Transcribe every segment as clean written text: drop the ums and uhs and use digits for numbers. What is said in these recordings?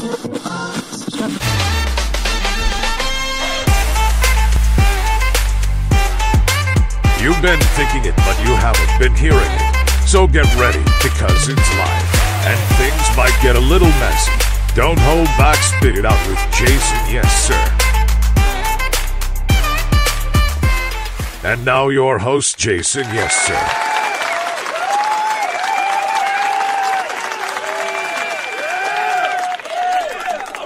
You've been thinking it, but you haven't been hearing it. So get ready, because it's live, and things might get a little messy. Don't hold back, spit it out with Jayson Yessir. And now your host, Jayson Yessir.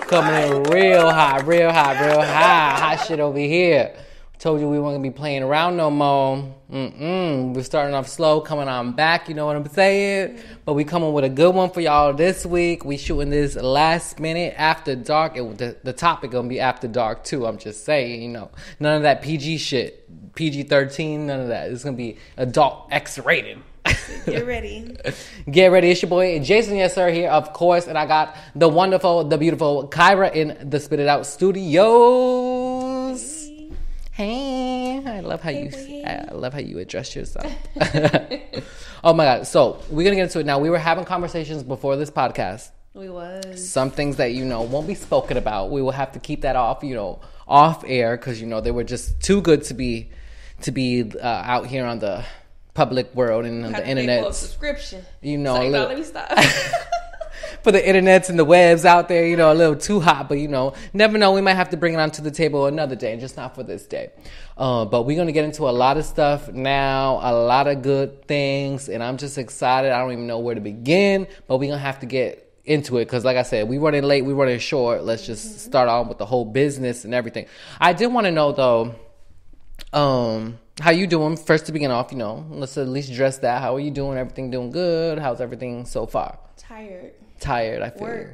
Coming in real hot, real hot, real high. Hot shit over here. Told you we weren't going to be playing around no more. We're starting off slow, coming on back, you know what I'm saying? But we coming with a good one for y'all this week. We shooting this last minute after dark. The topic going to be after dark too, I'm just saying, you know. None of that PG shit. PG-13, none of that. It's going to be adult X rated. Get ready. Get ready. It's your boy Jayson Yessir here, of course. And I got the wonderful, the beautiful Kyra in the Spit It Out studios. Hey, I love how you address yourself. Oh my God. So we're going to get into it now. We were having conversations before this podcast. We was. Some things that, won't be spoken about. We will have to keep that off, off air because, they were just too good to be out here on the public world and on the internet. A subscription. Let me stop. For the internets and the webs out there, a little too hot, but never know. We might have to bring it onto the table another day, just not for this day. But we're gonna get into a lot of stuff now, a lot of good things, and I'm just excited. I don't even know where to begin, but we're gonna have to get into it because, like I said, we running late, we running short. Let's just start on with the whole business and everything. I did want to know though, how you doing? First to begin off, let's at least address that. How are you doing? Everything doing good? How's everything so far? Tired, I feel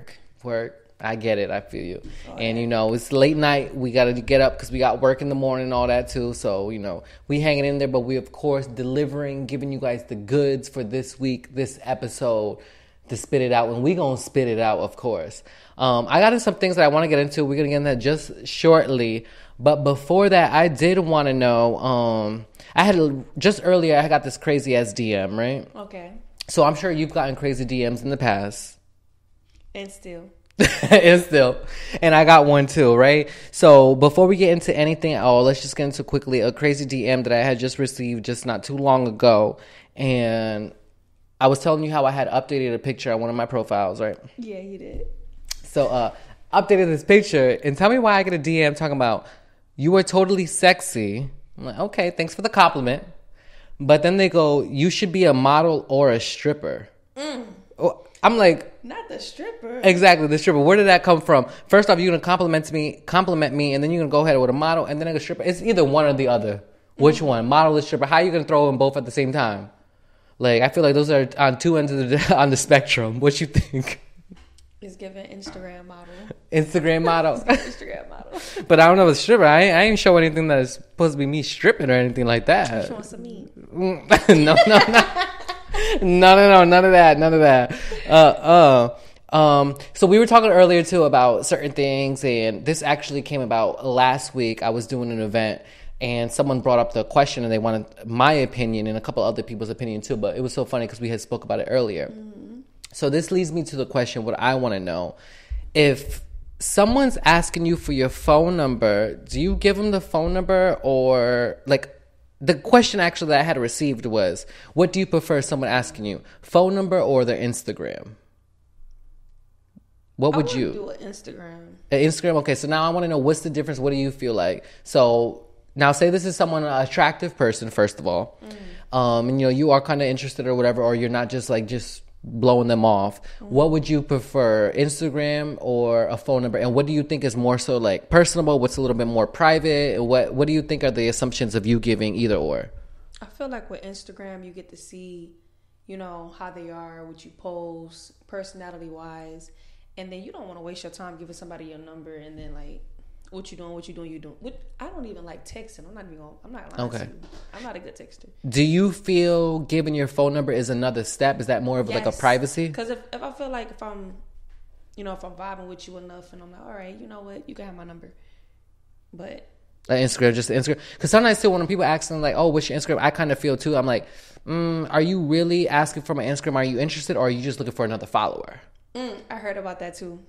Work. I get it. I feel you. And, it's late night. We got to get up because we got work in the morning and all that, too. So, we hanging in there. But we, of course, delivering, giving you guys the goods for this week, this episode, to spit it out. And we going to spit it out, of course. I got some things that I want to get into. We're going to get into that just shortly. But before that, I did want to know, just earlier, I got this crazy-ass DM, right? Okay. So I'm sure you've gotten crazy DMs in the past. And still. And I got one too, right? So before we get into anything, let's just get into quickly a crazy DM that I had just received just not too long ago. And I was telling you how I had updated a picture on one of my profiles, right? Yeah, you did. So updated this picture, and tell me why I get a DM talking about, you are totally sexy. I'm like, okay, thanks for the compliment. But then they go, you should be a model or a stripper. I'm like, not the stripper. Exactly, the stripper. Where did that come from? First off, you're gonna compliment me, and then you're gonna go ahead with a model, and then a stripper. It's either one or the other. Which one? Model or stripper? How are you gonna throw them both at the same time? Like, I feel like those are on two ends of on the spectrum. What you think? It's giving Instagram model. Instagram model. Instagram model. But I don't know, a stripper. I ain't show anything that is supposed to be me stripping or anything like that. You showing some meat? No. No, none of that. So we were talking earlier too about certain things, and this actually came about last week. I was doing an event, and someone brought up the question, and they wanted my opinion and a couple other people's opinion too. But it was so funny because we had spoke about it earlier. So this leads me to the question: what I want to know, if someone's asking you for your phone number, do you give them the phone number, or like? The question actually that I had received was, what do you prefer someone asking you? Phone number or their Instagram? What would you do? An Instagram. An Instagram? Okay, so now I want to know, what's the difference? What do you feel like? So now say this is someone, an attractive person, first of all. And you are kind of interested or whatever, or you're not just blowing them off. What would you prefer, Instagram or a phone number? And what do you think is more so like personable? What's a little bit more private? What do you think are the assumptions of you giving either or? I feel like with Instagram, you get to see, how they are, what you post, personality wise, and then you don't want to waste your time giving somebody your number and then like, what you doing. I don't even like texting. I'm not lying to you. I'm not a good texter. Do you feel giving your phone number is another step? Is that more of like a privacy? Because if I feel like if I'm vibing with you enough and I'm like, all right, you know what, you can have my number. But Instagram, just Instagram. Because sometimes too, when people ask them like, oh, what's your Instagram? I kind of feel too, I'm like, are you really asking for my Instagram? Are you interested, or are you just looking for another follower? I heard about that too.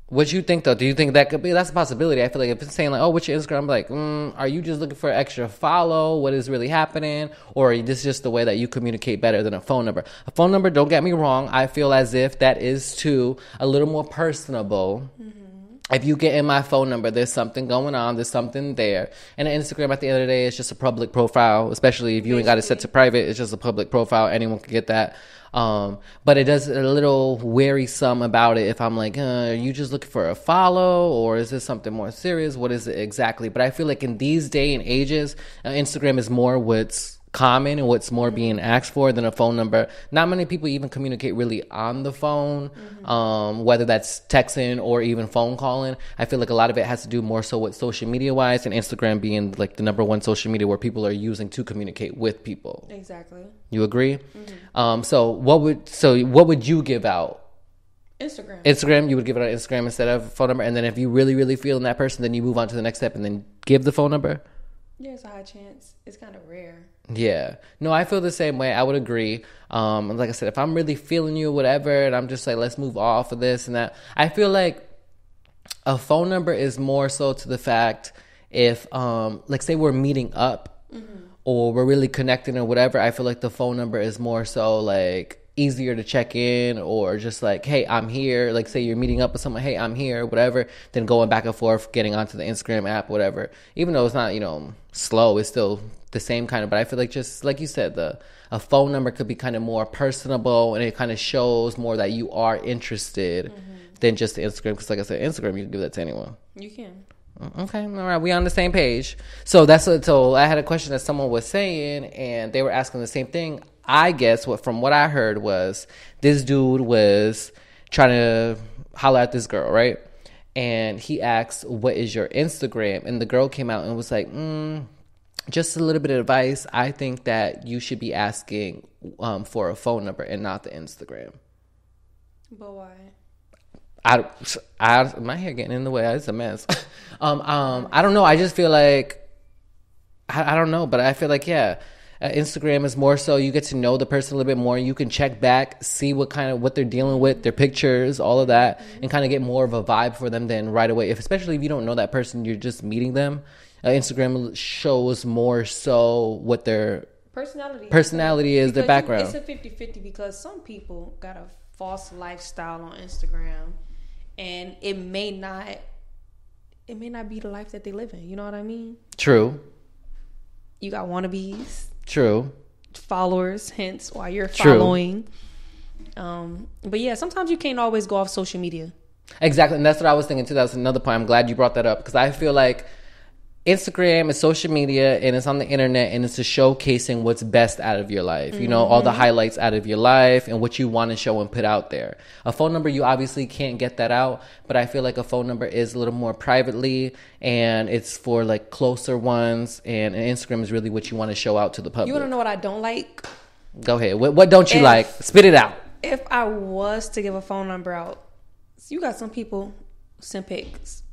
What you think though? Do you think that could be? That's a possibility. I feel like if it's saying like, "Oh, what's your Instagram?" I'm like, are you just looking for extra follow? What is really happening, or is this just the way that you communicate better than a phone number? A phone number, don't get me wrong, I feel as if that is too a little more personable. If you get in my phone number, there's something going on, there's something there. And Instagram, at the end of the day, it's just a public profile, especially if you ain't got it set to private. It's just a public profile. Anyone can get that. But it does a little wearisome about it if I'm like, are you just looking for a follow, or is this something more serious? What is it exactly? But I feel like in these day and ages, Instagram is more what's common and what's more being asked for than a phone number. Not many people even communicate really on the phone, whether that's texting or even phone calling. I feel like a lot of it has to do more so with social media wise, and Instagram being like the number one social media where people are using to communicate with people. Exactly. You agree? So what would you give out? Instagram, you would give it on Instagram instead of a phone number, and then if you really, really feeling that person, then you move on to the next step and then give the phone number? Yeah, it's a high chance. It's kind of rare. Yeah. No, I feel the same way. I would agree. Like I said, if I'm really feeling you, whatever, and I'm just like, let's move off of this and that, I feel like a phone number is more so to the fact if, like, say we're meeting up or we're really connecting or whatever, I feel like the phone number is more so like easier to check in, or just like, hey, I'm here. Like, say you're meeting up with someone, hey, I'm here, whatever, then going back and forth, getting onto the Instagram app, whatever. Even though it's not, slow, it's still the same kind of, but I feel like, just like you said, a phone number could be kind of more personable, and it kind of shows more that you are interested than just the Instagram. Because like I said, Instagram, you can give that to anyone. You can. Okay, all right, we on the same page. So so I had a question that someone was saying, and they were asking the same thing. I guess from what I heard was this dude was trying to holler at this girl, right? And he asked, "What is your Instagram?" And the girl came out and was like, just a little bit of advice. I think that you should be asking for a phone number and not the Instagram. But why? My hair getting in the way. It's a mess. I don't know. I just feel like I don't know, but I feel like Instagram is more so you get to know the person a little bit more. You can check back, see what they're dealing with, their pictures, all of that, and kind of get more of a vibe for them than right away. Especially if you don't know that person, you're just meeting them. Instagram shows more so what their personality is, their background. It's a 50-50 because some people got a false lifestyle on Instagram, and it may not be the life that they live in. You know what I mean? True. You got wannabes. True. Followers, hence why you're following. But yeah, sometimes you can't always go off social media. Exactly, and that's what I was thinking too. That was another point. I'm glad you brought that up, because I feel like Instagram is social media, and it's on the internet, and it's a showcasing what's best out of your life. All the highlights out of your life and what you want to show and put out there. A phone number, you obviously can't get that out, but I feel like a phone number is a little more privately, and it's for like closer ones, and Instagram is really what you want to show out to the public. You want to know what I don't like? Go ahead. What don't you like? Spit it out. If I was to give a phone number out, you got some people send pics.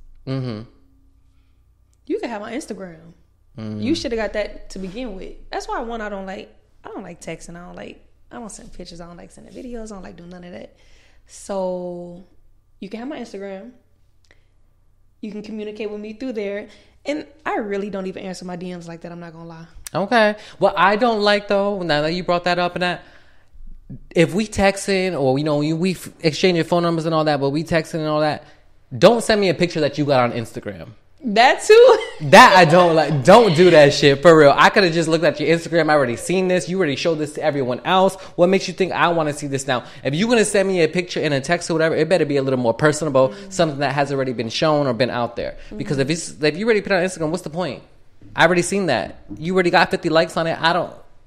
You can have my Instagram. You should have got that to begin with. That's why I don't like texting. I don't send pictures. I don't like sending videos. I don't like doing none of that. So you can have my Instagram. You can communicate with me through there. And I really don't even answer my DMs like that. I'm not going to lie. Okay. What I don't like, though, now that you brought that up, and that, if we texting or, we exchanging phone numbers and all that, but we texting and all that, don't send me a picture that you got on Instagram. That too? That I don't like. Don't do that shit, for real. I could have just looked at your Instagram. I already seen this. You already showed this to everyone else. What makes you think I want to see this now? If you're going to send me a picture in a text or whatever, it better be a little more personable, something that has already been shown or been out there. Because if you already put it on Instagram, what's the point? I already seen that. You already got 50 likes on it.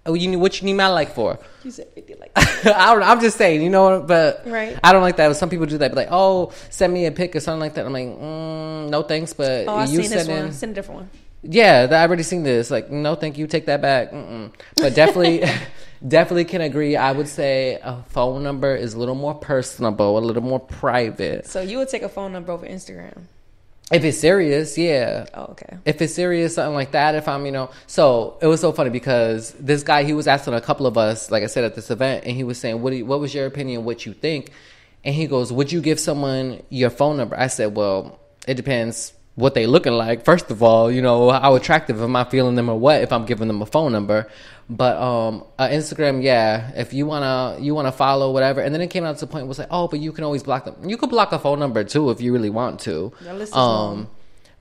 What you need my like for? You said 50 likes. I'm just saying, but right. I don't like that. Some people do that, be like, oh, send me a pic or something like that. I'm like, no thanks, but I've seen this one. Send a different one. Yeah, I already seen this. Like, no, thank you. Take that back. But definitely can agree. I would say a phone number is a little more personable, a little more private. So you would take a phone number over Instagram? If it's serious, yeah. Oh, okay. If it's serious, something like that, if I'm, So, it was so funny because this guy, he was asking a couple of us, like I said, at this event, and he was saying, what was your opinion, what you think? And he goes, would you give someone your phone number? I said, well, it depends what they looking like. First of all, you know, how attractive am I feeling them or what if I'm giving them a phone number. But Instagram, yeah, if you wanna follow whatever. And then it came out to the point where it was like, oh, but you can always block them. You could block a phone number too if you really want to.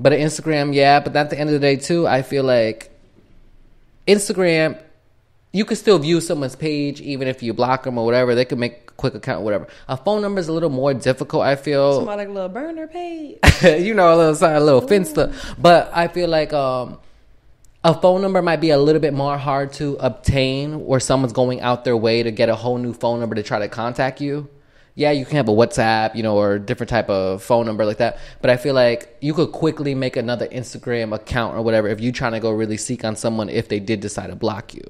But Instagram, yeah, but at the end of the day too, I feel like Instagram, you could still view someone's page even if you block them or whatever. They could make a quick account or whatever. A phone number is a little more difficult, I feel. Somebody like a little burner page. You know, a little finsta. But I feel like a phone number might be a little bit more hard to obtain where someone's going out their way to get a whole new phone number to try to contact you. Yeah, you can have a WhatsApp, you know, or a different type of phone number like that. But I feel like you could quickly make another Instagram account or whatever if you're trying to go really seek on someone if they did decide to block you.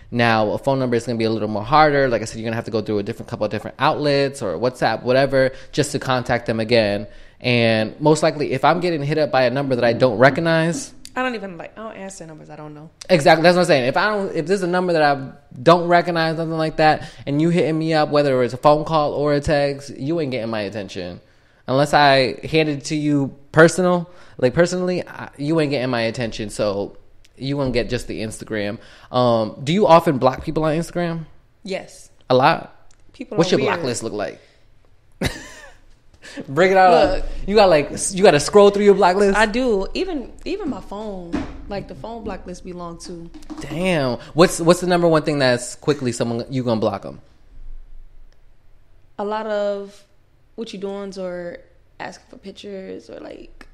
Now, a phone number is going to be a little more harder. Like I said, you're going to have to go through a couple of different outlets or WhatsApp, whatever, just to contact them again. And most likely, if I'm getting hit up by a number that I don't recognize, I don't answer numbers I don't know. Exactly, that's what I'm saying. If there's a number that I don't recognize, something like that, and you hitting me up, whether it's a phone call or a text, you ain't getting my attention. Unless I hand it to you personally, you ain't getting my attention. So you won't get just the Instagram. Do you often block people on Instagram? Yes. A lot? What's your block list look like? Bring it out. Look, you got to scroll through your block list? I do. Even my phone, like the phone block list be long too. Damn. What's the number one thing that's quickly you gonna block them? A lot of what you doings or asking for pictures or like,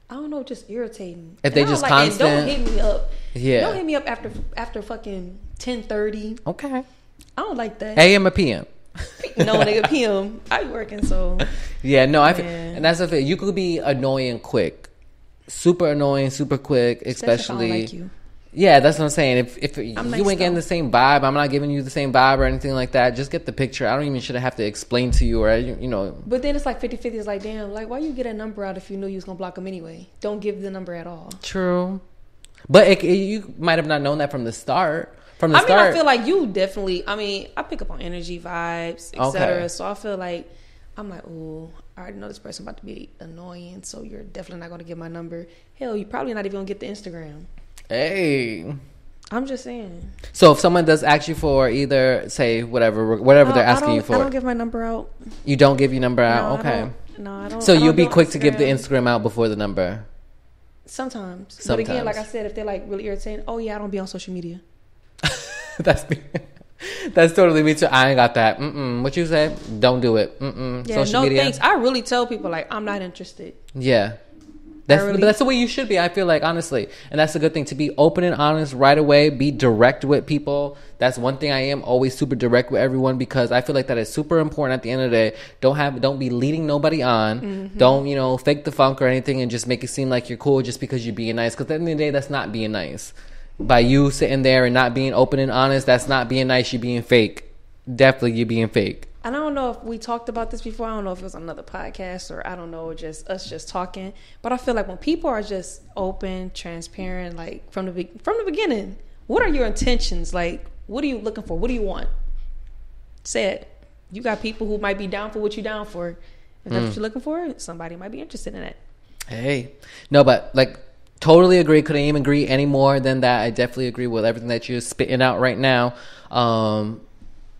I don't know, just irritating. If they just constant. And don't hit me up. Yeah. Don't hit me up after fucking 10:30. Okay. I don't like that. AM or PM? No, nigga, PM. I be working, so. Yeah, no, and that's the thing. You could be annoying quick. Super annoying, super quick, especially. If I don't like you. Yeah, that's what I'm saying. If you nice ain't getting the same vibe, I'm not giving you the same vibe or anything like that. Just get the picture. I don't even should have to explain to you or, you know. But then it's like 50-50. It's like, damn, like, why you get a number out if you knew you was going to block them anyway? Don't give the number at all. True. But you might have not known that from the start. I feel like you definitely, I pick up on energy, vibes, etc. Okay. So I feel like, I'm like, oh, I already know this person about to be annoying, so you're definitely not going to get my number. Hell, you probably not even going to get the Instagram. Hey. I'm just saying. So if someone does ask you for either, say, whatever they're asking you for. I don't give my number out. You don't give your number out? No, okay. I don't. So you'll be quick to give the Instagram out before the number? Sometimes. But again, like I said, if they're like really irritating, oh yeah, I don't be on social media. That's me. That's totally me too. I ain't got that. What you say? Don't do it. Yeah, social media. Thanks. I really tell people like I'm not interested. Yeah. But that's the way you should be, I feel like, honestly. And that's a good thing, to be open and honest right away. Be direct with people. That's one thing I am, always super direct with everyone, because I feel like that is super important at the end of the day. Don't be leading nobody on. Mm-hmm. Don't, fake the funk or anything and just make it seem like you're cool just because you're being nice. Because at the end of the day, that's not being nice. By you sitting there and not being open and honest, that's not being nice. You're being fake. Definitely you're being fake. And I don't know if we talked about this before. I don't know if it was on another podcast or I don't know, just us just talking. But I feel like when people are just open, transparent, like from the beginning, what are your intentions? Like, what are you looking for? What do you want? Say it. You got people who might be down for what you're down for. If that's what you're looking for, somebody might be interested in it. Hey. No, but like, totally agree. Couldn't even agree any more than that. I definitely agree with everything that you're spitting out right now.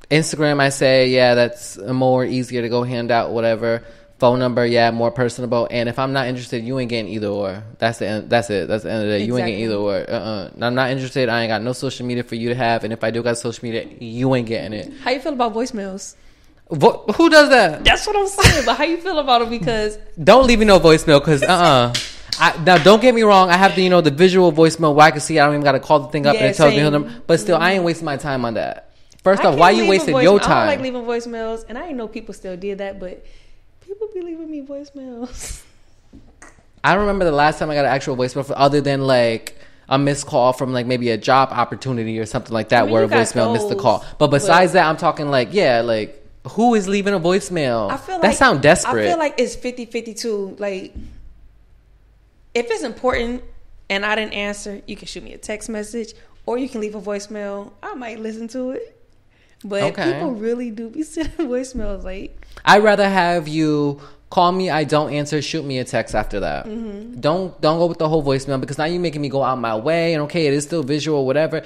Instagram, I say, yeah, that's more easier to go hand out, whatever. Phone number, yeah, more personable. And if I'm not interested, you ain't getting either or. That's it. That's the end of the day. Exactly. You ain't getting either or. I'm not interested. I ain't got no social media for you to have. And if I do got social media, you ain't getting it. How you feel about voicemails? Who does that? That's what I'm saying. But how you feel about it? Because don't leave me no voicemail, because now don't get me wrong, I have the the visual voicemail where I can see I don't even got to call the thing up and it tells me who number. But still, I ain't wasting my time on that. First off, why you wasting your time? I don't like leaving voicemails, and I didn't know people still did that, but people be leaving me voicemails. I don't remember the last time I got an actual voicemail other than like a missed call from like maybe a job opportunity or something like that, where a voicemail missed the call. But besides that, I'm talking like, who is leaving a voicemail? I feel like that sounds desperate. I feel like it's 50-50 too. Like, if it's important and I didn't answer, you can shoot me a text message or you can leave a voicemail. I might listen to it. But people really do be sending voicemails. Like, I'd rather have you call me, I don't answer, shoot me a text after that. Mm-hmm. Don't go with the whole voicemail, because now you're making me go out my way. And okay, it is still visual, whatever.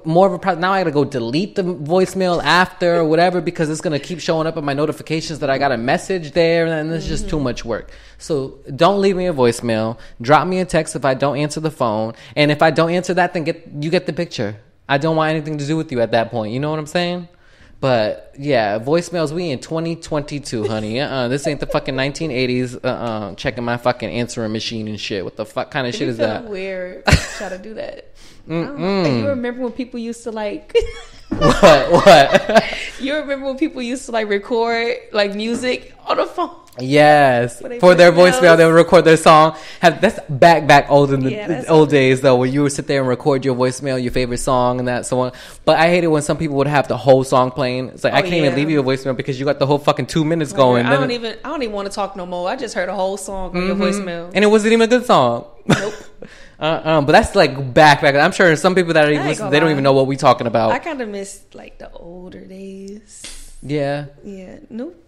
More of a problem. Now I gotta go delete the voicemail after or whatever, because it's gonna keep showing up in my notifications that I got a message there, and it's just too much work. So don't leave me a voicemail. Drop me a text if I don't answer the phone, and if I don't answer that, then you get the picture. I don't want anything to do with you at that point. You know what I'm saying? But yeah, voicemails, we in 2022, honey. This ain't the fucking 1980s. Checking my fucking answering machine and shit. What the fuck kind of shit is that? Weird. Try to do that. You remember when people used to like what? You remember when people used to like record like music on the phone? Yes, for their voicemail, they would record their song. That's back old in the old days though, where you would sit there and record your voicemail, your favorite song, and that so on. But I hate it when some people would have the whole song playing. It's like I can't even leave you a voicemail because you got the whole fucking 2 minutes going. I don't even want to talk no more. I just heard a whole song on your voicemail, and it wasn't even a good song. Nope. But that's like back. I'm sure some people that are listening, they don't even know what we talking about. I kind of miss like the older days. Yeah. Nope.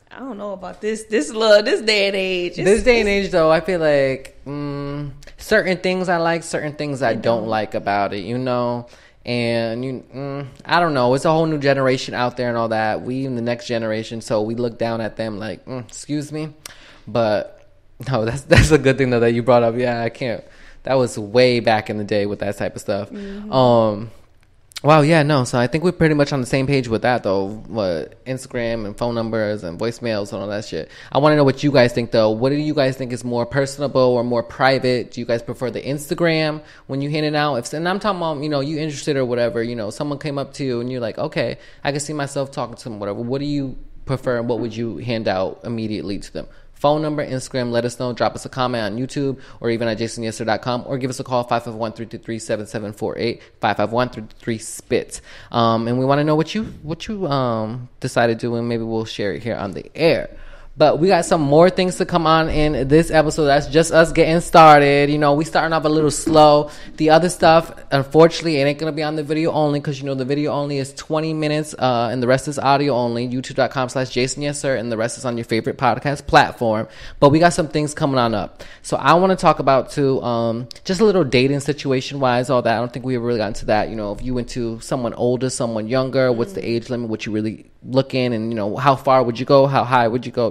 I don't know about this day and age. This day and age, though, I feel like certain things I like, certain things I don't like about it, you know? And I don't know. It's a whole new generation out there and all that. We in the next generation, so we look down at them like, excuse me? But no, that's a good thing, though, that you brought up. Yeah, I can't. That was way back in the day with that type of stuff. Mm-hmm. Wow, yeah, no. So I think we're pretty much on the same page with that, though. What Instagram and phone numbers and voicemails and all that shit. I want to know what you guys think, though. What do you guys think is more personable or more private? Do you guys prefer the Instagram when you hand it out? And I'm talking about, you interested or whatever. Someone came up to you and you're like, okay, I can see myself talking to them, whatever. What do you prefer and what would you hand out immediately to them? Phone number, Instagram, let us know. Drop us a comment on YouTube or even at JaysonYessir.com, or give us a call, 551-323-7748, 551-323-SPIT. And we want to know what you decided to do, and maybe we'll share it here on the air. But we got some more things to come on in this episode. That's just us getting started. We starting off a little slow. The other stuff, unfortunately, it ain't going to be on the video only, because, the video only is 20 minutes, and the rest is audio only. YouTube.com/Jayson Yessir, and the rest is on your favorite podcast platform. But we got some things coming on up. So I want to talk about, too, just a little dating situation-wise, all that. I don't think we ever really got into that. If you went to someone older, someone younger, what's the age limit, what you really looking, and how far would you go, how high would you go,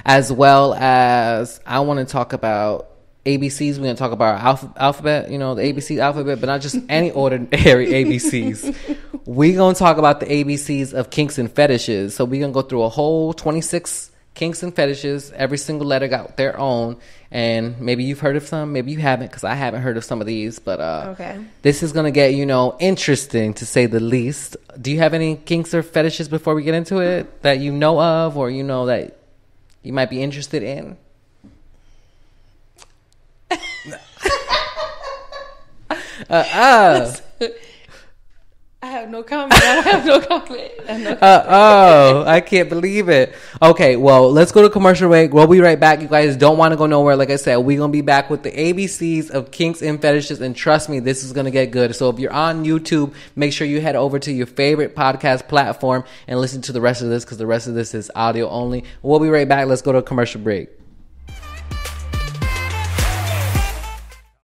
as well as I want to talk about ABCs. We're going to talk about our alphabet, the ABC alphabet, but not just any ordinary ABCs. We're going to talk about the ABCs of kinks and fetishes. So we're going to go through a whole 26 kinks and fetishes. Every single letter got their own, and maybe you've heard of some, maybe you haven't, because I haven't heard of some of these. But okay, this is gonna get interesting, to say the least. Do you have any kinks or fetishes before we get into it that you know of, or that you might be interested in? I have no comment. I can't believe it. Okay, well, let's go to commercial break. We'll be right back. You guys don't want to go nowhere. Like I said, we're going to be back with the ABCs of kinks and fetishes. And trust me, this is going to get good. So if you're on YouTube, make sure you head over to your favorite podcast platform and listen to the rest of this, because the rest of this is audio only. We'll be right back. Let's go to a commercial break.